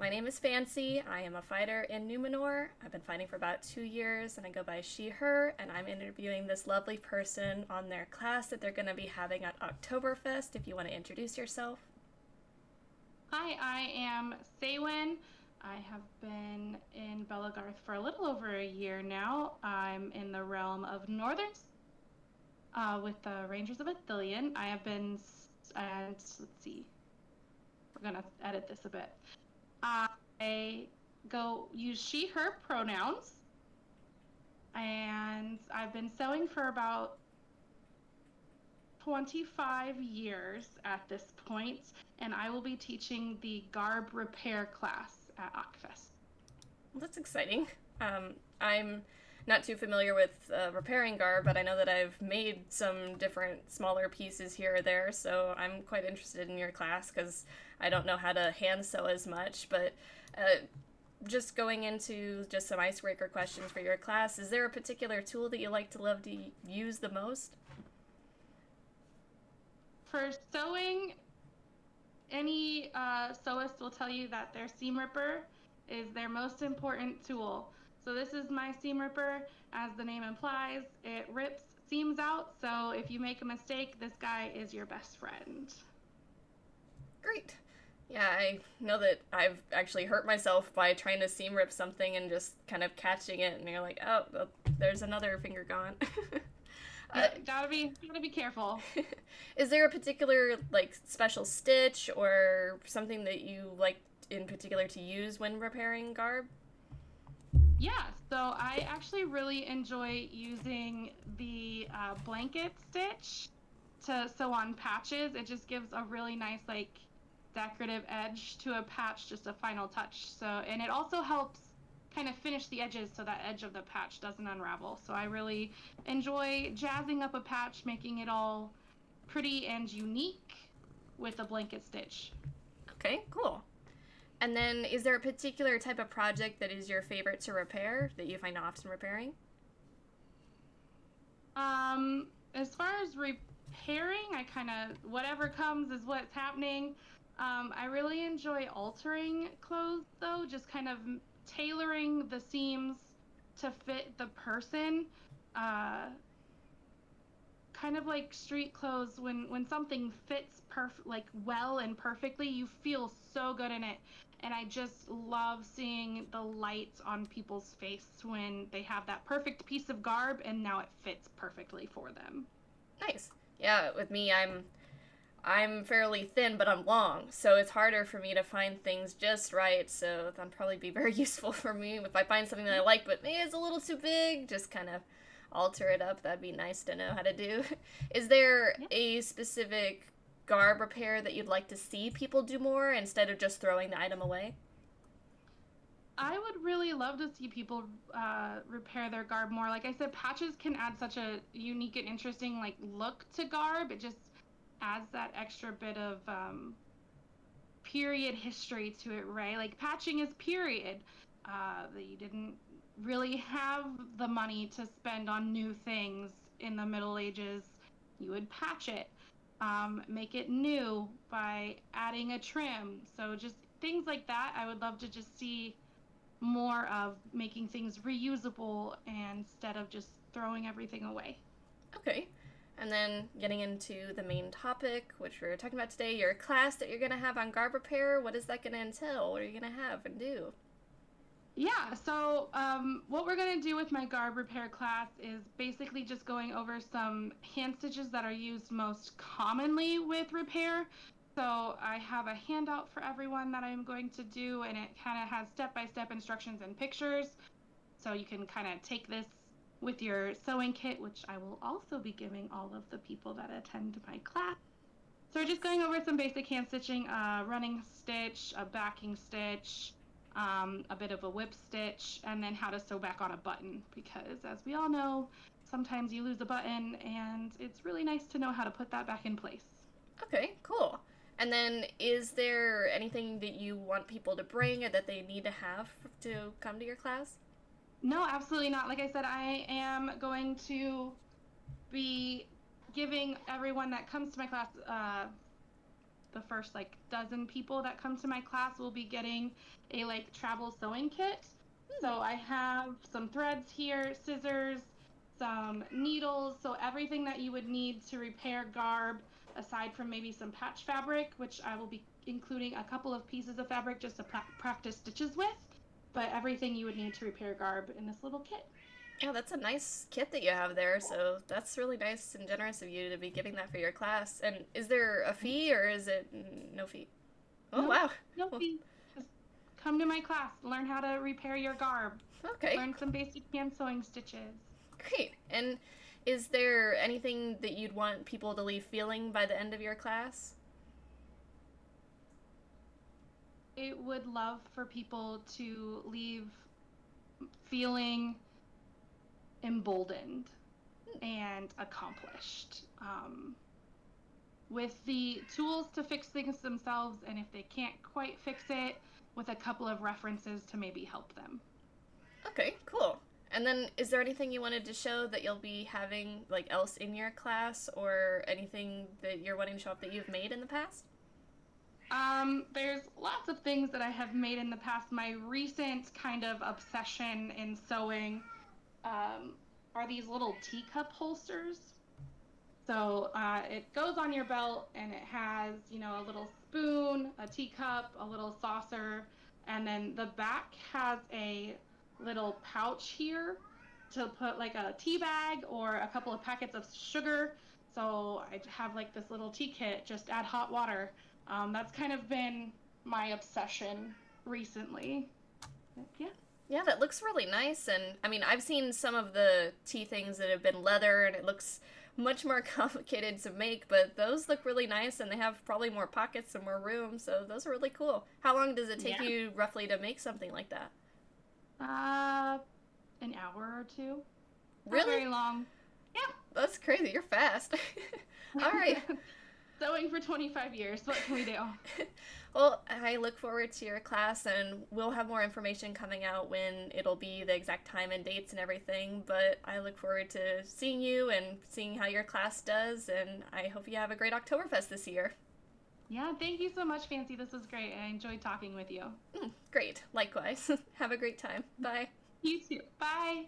My name is Fancy. I am a fighter in Numenor. I've been fighting for about 2 years, and I go by she, her, and I'm interviewing this lovely person on their class that they're going to be having at Oktoberfest. If you want to introduce yourself. Hi, I am Saewyn. I have been in Belagarth for a little over a year now. I'm in the realm of Northern with the Rangers of Athelion. I have been, and let's see, we're gonna edit this a bit. I go use she, her pronouns, and I've been sewing for about 25 years at this point, and I will be teaching the Garb repair class at Okfest. Well, that's exciting. I'm not too familiar with repairing garb, but I know that I've made some different smaller pieces here or there, so I'm quite interested in your class because I don't know how to hand sew as much. But just going into just some icebreaker questions for your class, is there a particular tool that you like to love to use the most? For sewing, any sewist will tell you that their seam ripper is their most important tool. So this is my seam ripper. As the name implies, it rips seams out. So if you make a mistake, this guy is your best friend. Great. Yeah, I know that I've actually hurt myself by trying to seam rip something and just kind of catching it, and you're like, oh, well, there's another finger gone. uh, Yep, gotta be careful. is there a particular like special stitch or something that you like in particular to use when repairing garb? Yeah, so I actually really enjoy using the blanket stitch to sew on patches. It just gives a really nice like decorative edge to a patch, just a final touch. So, and it also helps kind of finish the edges so that edge of the patch doesn't unravel. So I really enjoy jazzing up a patch, making it all pretty and unique with a blanket stitch. Okay, cool. And then, is there a particular type of project that is your favorite to repair that you find often repairing? As far as repairing, I kind of whatever comes is what's happening. I really enjoy altering clothes though, just kind of tailoring the seams to fit the person. Uh, Kind of like street clothes when something fits like well and perfectly, you feel so good in it. And I just love seeing the light on people's face when they have that perfect piece of garb and now it fits perfectly for them. Nice. Yeah, with me, I'm fairly thin, but I'm long, so it's harder for me to find things just right. So that'd probably be very useful for me if I find something that I like, but maybe it's a little too big. Just kind of alter it up. That'd be nice to know how to do. Is there Yeah. a specific garb repair that you'd like to see people do more instead of just throwing the item away? I would really love to see people repair their garb more. Like I said, patches can add such a unique and interesting like look to garb. It just adds that extra bit of period history to it, right? Like patching is period. That you didn't really have the money to spend on new things in the Middle Ages. You would patch it, make it new by adding a trim. So just things like that. I would love to just see more of making things reusable instead of just throwing everything away. Okay. And then getting into the main topic, which we're talking about today, your class that you're going to have on garb repair. What is that going to entail? What are you going to have and do? Yeah, so what we're going to do with my garb repair class is basically just going over some hand stitches that are used most commonly with repair. So I have a handout for everyone that I'm going to do, and it kind of has step-by-step instructions and pictures. So you can kind of take this with your sewing kit, which I will also be giving all of the people that attend my class. So we're just going over some basic hand stitching, running stitch, a backing stitch, a bit of a whip stitch, and then how to sew back on a button. Because as we all know, sometimes you lose a button, and it's really nice to know how to put that back in place. Okay, cool. And then, is there anything that you want people to bring or that they need to have to come to your class? No, absolutely not. Like I said, I am going to be giving everyone that comes to my class the first like dozen people that come to my class will be getting a like travel sewing kit. So I have some threads here, scissors, some needles, so everything that you would need to repair garb, aside from maybe some patch fabric, which I will be including a couple of pieces of fabric just to practice stitches with, but everything you would need to repair garb in this little kit. Yeah, that's a nice kit that you have there, so that's really nice and generous of you to be giving that for your class. And is there a fee or is it no fee? Oh, No, wow. no Well, fee. Just come to my class, learn how to repair your garb, okay, learn some basic hand sewing stitches. great. And is there anything that you'd want people to leave feeling by the end of your class? I would love for people to leave feeling emboldened and accomplished, with the tools to fix things themselves, and if they can't quite fix it, with a couple of references to maybe help them. Okay, cool. And then is there anything you wanted to show that you'll be having like else in your class or anything that you're wanting to show off that you've made in the past? There's lots of things that I have made in the past. My recent kind of obsession in sewing are these little teacup holsters. So it goes on your belt and it has, a little spoon, a teacup, a little saucer, and then the back has a little pouch here to put like a tea bag or a couple of packets of sugar. So I have like this little tea kit, just add hot water. That's kind of been my obsession recently. Yeah. Yeah, that looks really nice. And I mean, I've seen some of the tea things that have been leather and it looks much more complicated to make, but those look really nice and they have probably more pockets and more room, so those are really cool. How long does it take Yeah. you roughly to make something like that? An hour or two. Not Really? very long. That's crazy. You're fast. All right. Sewing for 25 years. What can we do? Well, I look forward to your class, and we'll have more information coming out when it'll be the exact time and dates and everything. But I look forward to seeing you and seeing how your class does, and I hope you have a great Oktoberfest this year. Yeah, thank you so much, Fancy. This was great. I enjoyed talking with you. Great. Likewise. Have a great time. Bye. You too. Bye.